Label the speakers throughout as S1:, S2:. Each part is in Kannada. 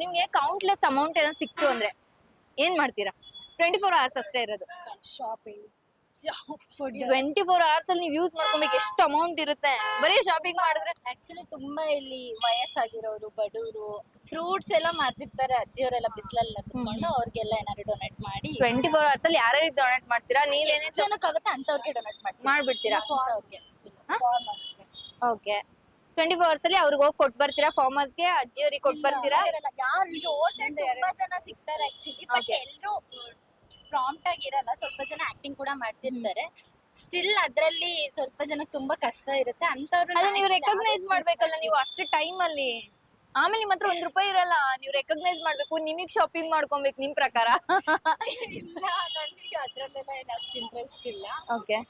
S1: ನಿಮ್ಗೆ ಕೌಂಟ್ಲೆಸ್ ಅಮೌಂಟ್ ಏನೋ ಸಿಕ್ತು ಅಂದ್ರೆ ಏನ್ ಮಾಡ್ತೀರಾ? 24 ಅವರ್ಸ್ ಅಷ್ಟೇ ಇರೋದು.
S2: Shopping, food.
S1: 24 ಅವರ್ಸ್ ಅಲ್ಲಿ ನೀವು ಯೂಸ್ ಮಾಡ್ಕೊಬೇಕು ಎಷ್ಟು ಅಮೌಂಟ್ ಇರುತ್ತೆ? ಬರೀ ಶಾಪಿಂಗ್ ಮಾಡಿದ್ರೆ
S2: ಆಕ್ಚುಲಿ ತುಂಬಾ ಇಲ್ಲಿ ವಯಸ್ಸಾಗಿರೋರು, ಬಡವರು, ಫ್ರೂಟ್ಸ್ ಎಲ್ಲ ಮಾರ್ತಿರ್ತಾರೆ ಅಜ್ಜಿಯವರೆಲ್ಲ ಬಿಸಿಲೆಲ್ಲ ಕುತ್ಕೊಂಡು, ಅವ್ರಿಗೆಲ್ಲ ಏನಾದ್ರು ಡೊನೇಟ್ ಮಾಡಿ
S1: 24 ಅವರ್ಸ್ ಅಲ್ಲಿ ಯಾರ್ಯಾರಿಗೆ ಡೊನೇಟ್ ಮಾಡ್ತೀರಾ? ನೀವೇನೇ
S2: ಎಷ್ಟು ಜನಕ್ಕಾಗುತ್ತೆ ಅಂತವ್ರಿಗೆ ಡೊನೇಟ್
S1: ಮಾಡ್ಬಿಡ್ತೀರಾ?
S2: ಮಾಡ್ತೀರಾ?
S1: ಓಕೆ. 24 ಅವರ್ಸ್ ಅಲ್ಲಿ ಅವ್ರಿಗೆ ಹೋಗಿ ಕೊಟ್ಟು ಬರ್ತೀರಾ? ಫಾರ್ಮರ್ಸ್ ಗೆ, ಅಜ್ಜಿಯವರಿಗೆ ಕೊಟ್ಟು ಬರ್ತೀರಾ?
S2: ಯಾರು ಇದು ರೋಡ್ ಸೈಡ್ ತುಂಬಾ ಜನ ಸಿಗ್ತಾರೆ ಆಕ್ಚುಲಿ, ಬಟ್
S1: Okay.
S2: ಎಲ್ರು ಪ್ರಾಂಪ್ಟ್ ಆಗಿರಲ್ಲ. ಸ್ವಲ್ಪ ಜನ ಆಕ್ಟಿಂಗ್ ಕೂಡ ಮಾಡ್ತಿರ್ತಾರೆ. ಸ್ಟಿಲ್ ಅದ್ರಲ್ಲಿ ಸ್ವಲ್ಪ ಜನಕ್ಕೆ ತುಂಬಾ ಕಷ್ಟ ಇರುತ್ತೆ ಅಂತವ್ರು.
S1: ಅದು ನೀವು ರೆಕಗ್ನೈಸ್ ಮಾಡ್ಬೇಕಲ್ಲ, ನೀವು ಅಷ್ಟು ಟೈಮ್ ಅಲ್ಲಿ. ಆಮೇಲೆ ನಿಮ್ಮ ಹತ್ರ ₹1 ಇರಲ್ಲ, ನೀವು ರೆಕಗ್ನೈಸ್ ಮಾಡ್ಬೇಕು, ನಿಮಗ್ ಶಾಪಿಂಗ್ ಮಾಡ್ಕೊಬೇಕು ನಿಮ್ ಪ್ರಕಾರ.
S2: ಇಲ್ಲ, ನನಗೆ ಅದ್ರಲ್ಲೆಲ್ಲ ಏನು ಅಷ್ಟು ಇಂಟ್ರೆಸ್ಟ್ ಇಲ್ಲ.
S1: ಓಕೆ,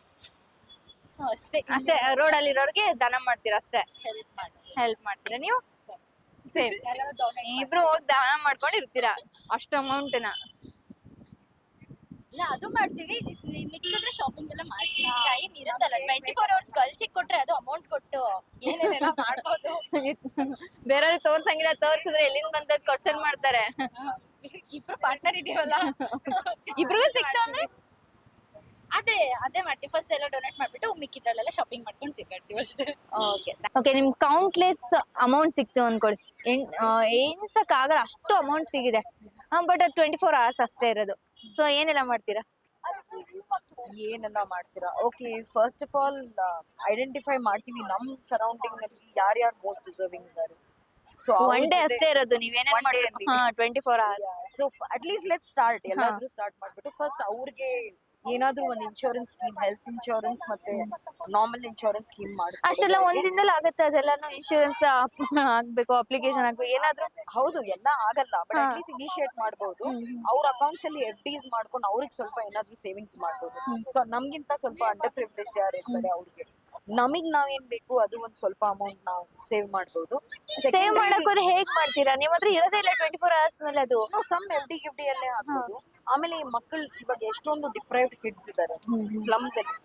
S2: ಸೊ ಅಷ್ಟೇ
S1: ಅಷ್ಟೇ. ರೋಡ್ ಅಲ್ಲಿ ಇರೋರ್ಗೆ ದಾನ ಮಾಡ್ತೀರಾ ಅಷ್ಟೇ?
S2: ಹೆಲ್ಪ್ ಮಾಡ್ತೀನಿ.
S1: ಹೆಲ್ಪ್ ಮಾಡ್ತೀರಾ ನೀವು? ಸೇಮ್. ಇಬ್ರು ಹೋಗಿ ದಾನ ಮಾಡ್ಕೊಂಡು ಇರ್ತೀರಾ ಅಷ್ಟು ಅಮೌಂಟ್ ನ?
S2: ಇಲ್ಲ, ಅದು ಮಾಡ್ತೀವಿ. ಮಿಕ್ಕಿದ್ರೆ ಶಾಪಿಂಗ್ ಎಲ್ಲ ಮಾಡ್ತೀವಿ. ಟೈಮ್ ಇರುತ್ತಲ್ಲ, 24 ಅವರ್ಸ್ ಗರ್ಲ್ಸಿಗೆ ಕೊಟ್ರೆ ಅದು ಅಮೌಂಟ್ ಕೊಟ್ಟು ಏನೇನೆಲ್ಲ ಮಾಡ್ಬೋದು.
S1: ಬೇರೆಯವ್ರಿಗೆ ತೋರ್ಸಂಗಿಲ್ಲ, ತೋರ್ಸಿದ್ರೆ ಎಲ್ಲಿಂದ ಬಂದದ್ ಕ್ವಶನ್ ಮಾಡ್ತಾರೆ.
S2: ಇಬ್ರು ಪಾರ್ಟ್ನರ್ ಇದೀವಲ್ಲ,
S1: ಇಬ್ರಿಗೂ ಸಿಕ್ತು ಅಂದ್ರೆ
S2: ಅದೇ ಮಾಡ್ತೀವಿ. ಫಸ್ಟ್ ಎಲ್ಲ ಡೊನೇಟ್ ಮಾಡ್ಬಿಟ್ಟು ಮಿಕ್ಕಿದ್ರಲ್ಲೆಲ್ಲ ಶಾಪಿಂಗ್ ಮಾಡ್ಕೊಂಡು ತಿರ್ಗಾಡ್ತೀವಿ ಅಷ್ಟೇ.
S1: ಓಕೆ, ನಿಮ್ ಕೌಂಟ್ಲೆಸ್ ಅಮೌಂಟ್ ಸಿಕ್ತು ಅನ್ಕೊಳ್ಳಿ, ಎಣ್ಸಕ್ ಆಗಲ್ಲ ಅಷ್ಟು ಅಮೌಂಟ್ ಸಿಗಿದೆ. ಬಟ್ 24 ಅವರ್ಸ್ ಅಷ್ಟೇ ಇರೋದು. ಸೊ ಏನೆಲ್ಲ ಮಾಡ್ತೀರಾ?
S3: ಏನೆಲ್ಲ ಮಾಡ್ತೀರಾ? Okay, first of all identify ಮಾಡ್ತೀವಿ ನಮ್ ಸರೌಂಡಿಂಗ್ ನಲ್ಲಿ ಯಾರ್ಯಾರು ಮೋಸ್ಟ್ ಡಿಸರ್ವಿಂಗ್ ಇದ್ದಾರೆ. ಸೊ
S1: ಒನ್ ಡೇ ಅಷ್ಟೇ ಇರೋದು, ನೀವೇನೇನ್
S3: One day
S1: ಮಾಡ್ತೀರಾ? 24 hours.
S3: So at least let start, ಎಲ್ಲಾದ್ರೂ ಸ್ಟಾರ್ಟ್ ಮಾಡ್ಬಿಟ್ಟು ಫಸ್ಟ್ ಅವ್ರಿಗೆ ಏನಾದ್ರೂ ಒಂದು ಇನ್ಶೂರೆನ್ಸ್ ಸ್ಕೀಮ್, ಹೆಲ್ತ್ ಇನ್ಶೂರೆನ್ಸ್ ಮತ್ತೆ ನಾರ್ಮಲ್ ಇನ್ಶೂರೆನ್ಸ್ ಸ್ಕೀಮ್
S1: ಅಷ್ಟೆಲ್ಲ
S3: ಮಾಡಿಸ್ತಾರೆ.
S1: ಒಂದಿನದಲ್ಲಿ ಆಗತ್ತೆ? ಅದೆಲ್ಲಾನು ಇನ್ಶೂರೆನ್ಸ್ ಹಾಕ್ಬೇಕು, ಅಪ್ಲಿಕೇಶನ್ ಹಾಕ್ಬೇಕು, ಏನಾದ್ರು?
S3: ಹೌದು, ಎಲ್ಲ ಆಗಲ್ಲ, ಬಟ್ ಅಟ್ ಲೀಸ್ಟ್ ಇನಿಶಿಯೇಟ್ ಮಾಡಬಹುದು. ಅವ್ರ ಅಕೌಂಟ್ಸ್ ಅಲ್ಲಿ FDs ಮಾಡ್ಕೊಂಡು ಅವ್ರಿಗೆ ಸ್ವಲ್ಪ ಏನಾದ್ರೂ ಸೇವಿಂಗ್ಸ್ ಮಾಡಬಹುದು. ಸೊ ನಮ್ಗಿಂತ ಸ್ವಲ್ಪ ಅಂಡರ್ ಪ್ರಿವಿಲೇಜ್ ಯಾರು ಇರ್ತಾರೆ ಅವ್ರಿಗೆ ನಮಗ್ ನಾವೇನ್ ಬೇಕು ಅದು ಒಂದ್ ಸ್ವಲ್ಪ ಅಮೌಂಟ್ ನಾವು ಸೇವ್ ಮಾಡಬಹುದು.
S1: ಸೇವ್ ಮಾಡಕ್ಕೋದ್ರೆ ಹೇಗ್ ಮಾಡ್ತೀರಾ? ನಿಮ್ ಹತ್ರ ಇರೋದೇ ಇಲ್ಲ 24 ಅವರ್ಸ್ ಮೇಲೆ. ಅದು
S3: ಸಮ್ FD ಗಿಫ್ಡಿ ಅಲ್ಲೇ ಹಾಕೋದು. ಆಮೇಲೆ ಈ ಮಕ್ಕಳು ಇವಾಗ ಎಷ್ಟೊಂದು ಡಿಪ್ರೈವ್ಡ್ ಕಿಡ್ಸ್ ಇದ್ದಾರೆ ಸ್ಲಮ್ಸ್ ಅಲ್ಲಿ.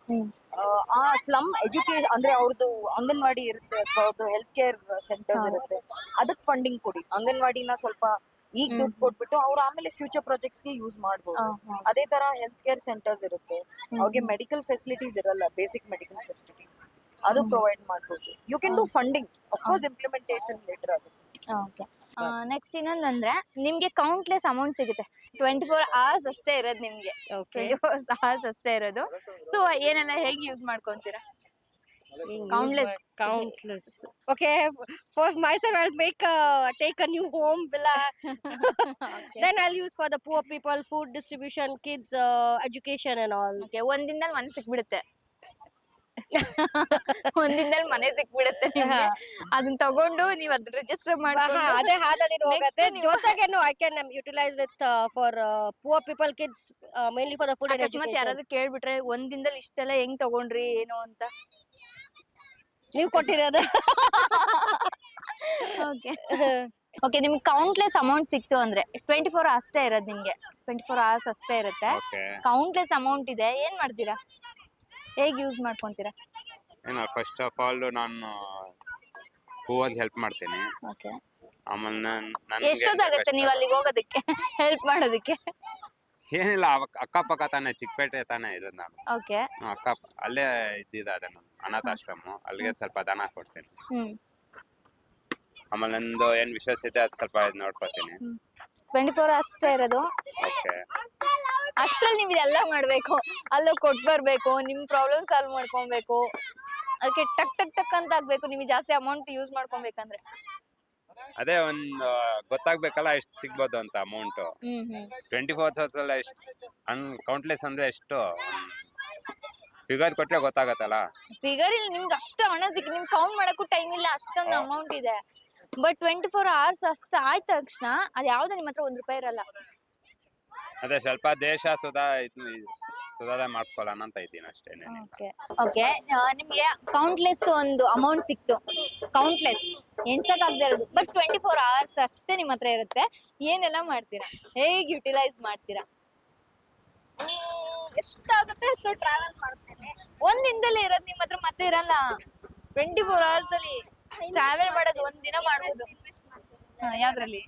S3: ಆ ಸ್ಲಮ್ ಎಜುಕೇಶನ್ ಅಂದ್ರೆ ಅವ್ರದ್ದು ಅಂಗನವಾಡಿ ಇರುತ್ತೆ ಅಥವಾ ಅವ್ರದ್ದು ಹೆಲ್ತ್ ಕೇರ್ ಸೆಂಟರ್ಸ್ ಇರುತ್ತೆ, ಅದಕ್ಕೆ ಫಂಡಿಂಗ್ ಕೊಡಿ. ಅಂಗನವಾಡಿನ ಸ್ವಲ್ಪ ಈಗ ದುಡ್ಡು ಕೊಟ್ಬಿಟ್ಟು ಅವ್ರು ಆಮೇಲೆ ಫ್ಯೂಚರ್ ಪ್ರಾಜೆಕ್ಟ್ಸ್ ಗೆ ಯೂಸ್ ಮಾಡಬಹುದು. ಅದೇ ತರ ಹೆಲ್ತ್ ಕೇರ್ ಸೆಂಟರ್ಸ್ ಇರುತ್ತೆ, ಅವ್ರಿಗೆ ಮೆಡಿಕಲ್ ಫೆಸಿಲಿಟೀಸ್ ಇರಲ್ಲ, ಬೇಸಿಕ್ ಮೆಡಿಕಲ್ ಫೆಸಿಲಿಟೀಸ್ ಅದು ಪ್ರೊವೈಡ್ ಮಾಡಬಹುದು. You can do funding, of course implementation later ಆಗುತ್ತೆ.
S1: ಓಕೆ. ನೆಕ್ಸ್ಟ್ ಇನ್ನೊಂದಂದ್ರೆ ನಿಮ್ಗೆ ಕೌಂಟ್ಲೆಸ್ ಅಮೌಂಟ್ ಸಿಗುತ್ತೆ, 24 ಅವರ್ಸ್ ಅಷ್ಟೇ ಇರೋದು ನಿಮ್ಗೆ. 24 ಅವರ್ಸ್ ಅಷ್ಟೇ ಇರೋದು. ಸೊ ಏನೆಲ್ಲ ಹೇಗೆ use ಮಾಡ್ಕೊಂತೀರಾ?
S4: Countless. Okay, for myself, I'll take a new home villa. Then I'll use for the poor people, food distribution, kids, education and all.
S1: Okay, ಒಂದಿನದಲ್ಲಿ ಮನೆ ಸಿಕ್ಬಿಡುತ್ತೆ. ಒಂದಿನದಲ್ಲಿ ಮನೆ ಸಿಕ್ಬಿಡುತ್ತೆ ನಿಮ್ಗೆ. ಅದನ್ನ ತಗೊಂಡು ನೀವ್ ಅದ್ ರಿಜಿಸ್ಟರ್ ಮಾಡ್ಕೊಂಡು
S4: ಅದೇ ಹಾಲಲ್ಲಿ ಹೋಗುತ್ತೆ.
S1: Next ನೀವು-
S4: ಜೊತೆಗೇನು I can utilize with for poor people, kids, mainly for the food and
S1: ಅಕಸ್ಮಾತ್
S4: education.
S1: ಯಾರಾದ್ರೂ ಕೇಳ್ಬಿಟ್ರೆ ಒಂದಿನದಲ್ಲಿ ಇಷ್ಟೆಲ್ಲ ಹೆಂಗ್ ತಗೊಂಡ್ರಿ ಏನು ಅಂತ?
S4: ನೀವು ಕೊಟ್ಟಿರೋದು.
S1: ಓಕೆ. ಓಕೆ, ನಿಮ್ಗೆ ಕೌಂಟ್ಲೆಸ್ ಅಮೌಂಟ್ ಸಿಕ್ತು ಅಂದ್ರೆ 24 ಅಷ್ಟೇ ಇರೋದು ನಿಮ್ಗೆ. 24 ಅವರ್ಸ್ ಅಷ್ಟೇ ಇರುತ್ತೆ. ಕೌಂಟ್ಲೆಸ್ ಅಮೌಂಟ್ ಇದೆ, ಏನ್ ಮಾಡ್ತೀರಾ? ಹೇಗ್ ಯೂಸ್ ಮಾಡ್ಕೊಂತೀರಾ?
S5: ಏನೋ ಫಸ್ಟ್ ಆಫ್ ಆಲ್ ನಾನು ಹೂವಾಗಿ ಹೆಲ್ಪ್ ಮಾಡ್ತೀನಿ.
S1: ಓಕೆ.
S5: ಆಮೇಲೆ
S1: ಎಷ್ಟೊತ್ತಾಗತ್ತೆ ನೀವು ಅಲ್ಲಿಗೆ ಹೋಗೋದಕ್ಕೆ, ಹೆಲ್ಪ್ ಮಾಡೋದಕ್ಕೆ?
S5: ಏನಿಲ್ಲ, ಅಕ್ಕಪಕ್ಕ ತಾನೆ, ಚಿಕ್ಕಪೇಟೆ ತಾನೆ ಇರೋದು ನಾನು.
S1: ಓಕೆ.
S5: ಅಕ್ಕ ಅಲ್ಲೇ ಇದ್ದಿದ್ದಾರೆ ನಾನು ಅನಾಥಾಶ್ರಮ, ಅಲ್ಲಿಗೆ ಸ್ವಲ್ಪ ದಾನ ಕೊಡ್ತೀನಿ. ಆಮೇಲೆ ನಂದು ಏನ್ ವಿಶೇಷ ಇದೆ ಅದು ಸ್ವಲ್ಪ ನೋಡ್ಕೊತೀನಿ.
S1: 24 ಅಷ್ಟೇ ಇರೋದು.
S5: ಓಕೆ.
S1: ಅಷ್ಟ್ರಲ್ಲಿ ನೀವು ಇದೆಲ್ಲ ಮಾಡ್ಬೇಕು, ಅಲ್ಲೋ ಕೊಟ್ ಬರ್ಬೇಕು, ನಿಮ್ ಪ್ರಾಬ್ಲಮ್ ಸಾಲ್ವ್ ಮಾಡ್ಕೊಬೇಕು, ಅದಕ್ಕೆ ಟಕ್ ಟಕ್ ಟಕ್ ಅಂತ ಆಗ್ಬೇಕು ನಿಮಗೆ ಜಾಸ್ತಿ ಅಮೌಂಟ್ ಯೂಸ್ ಮಾಡ್ಕೊಬೇಕಂದ್ರೆ.
S5: ಅದೇ ಒಂದು ಗೊತ್ತಾಗ್ಬೇಕಲ್ಲ ಎಷ್ಟು ಸಿಗ್ಬೋದು ಅಂತ ಅಮೌಂಟ್. 24 ಅವರ್ಸ್ ಅಲ್ಲ, ಎಷ್ಟು ಕೌಂಟ್ಲೆಸ್ ಅಂದ್ರೆ ಎಷ್ಟು ಫಿಗರ್ ಕೊಟ್ರೆ ಗೊತ್ತಾಗತ್ತಲ್ಲ.
S1: ಫಿಗರ್ ಇಲ್ಲಿ ನಿಮ್ಗೆ ಅಷ್ಟು ಹಣ ಸಿಕ್ಕಿ ನಿಮ್ಗೆ ಕೌಂಟ್ ಮಾಡಕ್ಕೂ ಟೈಮ್ ಇಲ್ಲ, ಅಷ್ಟೊಂದು ಅಮೌಂಟ್ ಇದೆ. ಬಟ್ 24 ಅವರ್ಸ್ ಅಷ್ಟ ಆಯ್ತ ತಕ್ಷಣ ಅದ್ ಯಾವ್ದು ನಿಮ್ಮ ಹತ್ರ ₹1 ಇರಲ್ಲ.
S5: ಅದೇ ಸ್ವಲ್ಪ ದೇಶ ಸುಧಾರಣೆ ಮಾಡ್ಕೊಳ್ಳೋಣ ಅಂತ ಇದ್ದೀನಿ ಅಷ್ಟೇ.
S1: ಓಕೆ, ನಿಮ್ಗೆ ಕೌಂಟ್ಲೆಸ್ ಒಂದು ಅಮೌಂಟ್ ಸಿಕ್ತು, ಕೌಂಟ್ಲೆಸ್ ಎಣ್ಸಕ್ ಆಗದೆ ಇರೋದು, ಬಟ್ 24 ಅವರ್ಸ್ ಅಷ್ಟೇ ನಿಮ್ಮ ಹತ್ರ ಇರುತ್ತೆ. ಏನೆಲ್ಲ ಮಾಡ್ತೀರಾ? ಹೇಗೆ ಯುಟಿಲೈಸ್ ಮಾಡ್ತೀರಾ?
S2: ಎಷ್ಟಾಗುತ್ತೆ ಅಷ್ಟು ಟ್ರಾವೆಲ್ ಮಾಡ್ತೇನೆ.
S1: ಒಂದಿನದಲ್ಲೇ ಇರೋದು ನಿಮ್ಮ ಹತ್ರ, ಮತ್ತೆ ಇರಲ್ಲ. 24 ಅವರ್ಸ್ ಅಲ್ಲಿ ಟ್ರಾವೆಲ್ ಮಾಡೋದು ಒಂದ್ ದಿನ ಮಾಡ್ಬೋದು. ಯಾವ್ದ್ರಲ್ಲಿ?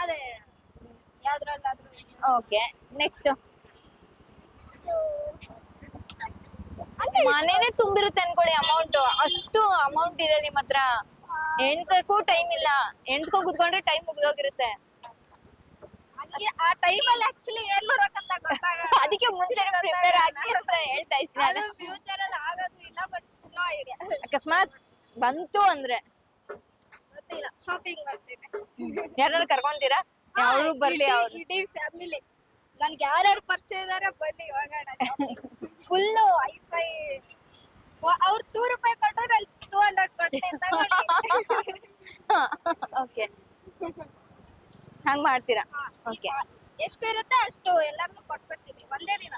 S2: ಅದೇ ಯಾವ್ದ್ರಲ್ಲಾದ್ರೂ
S1: ಓಕೆ ನೆಕ್ಸ್ಟ್ ಮನೇನೆ ತುಂಬಿರುತ್ತೆ ಅನ್ಕೊಳ್ಳಿ ಅಮೌಂಟ್, ಅಷ್ಟು ಅಮೌಂಟ್ ಇದೆ ನಿಮ್ ಹತ್ರ, ಎಣ್ಸಕ್ಕೂ ಟೈಮ್ ಇಲ್ಲ, ಎಣ್ಸ್ಕೊ ಕುತ್ಕೊಂಡ್ರೆ ಟೈಮ್ ಮುಗ್ದೋಗಿರುತ್ತೆ.
S2: ಆ ಟೈಮಲ್ಲಿ ಆಕ್ಚುಲಿ ಏನ್ ಮಾಡ್ಬೇಕಂತ ಗೊತ್ತಾಗಲ್ಲ.
S1: ಅದಕ್ಕೆ ಮುಂಚೆ ಪ್ರಿಪೇರ್ ಆಗಿ ಅಂತ ಹೇಳ್ತಾ ಇದ್ದೀನಿ.
S2: ಅದು ಫ್ಯೂಚರ್ ಅಲ್ಲಿ ಆಗೋದು ಇಲ್ಲ, ಬಟ್ ನೋ ಐಡಿಯಾ.
S1: ಅಕಸ್ಮಾತ್ ಬಂತು ಅಂದ್ರೆ
S2: ಗೊತ್ತಿಲ್ಲ. ಶಾಪಿಂಗ್ ಮಾಡ್ತೀನಿ.
S1: ಯಾರನ್ನ ಕರ್ಕೊಂತೀರಾ? ಅವ್ರು ಬರ್ಲಿ, ಅವ್ರು
S2: ಇಡೀ ಫ್ಯಾಮಿಲಿ. ನನ್ಗೆ ಯಾರ್ಯಾರು ಪರಿಚಯ ಇದಾರೆ ಬನ್ನಿ ಹೋಗೋಣ. Full high five. ಅವ್ರು ₹2 ಕೊಟ್ಟರೆ ಅಲ್ಲಿ 200 ಕೊಡ್ತೀನಿ ತಗೊಳ್ಳಿ.
S1: ಓಕೆ ಹಂಗ್ ಮಾಡ್ತೀರಾ? ಓಕೆ
S2: ಎಷ್ಟಿರುತ್ತೆ ಅಷ್ಟು ಎಲ್ಲರಿಗೂ ಕೊಟ್ಬಿಡ್ತೀನಿ ಒಂದೇ ದಿನ.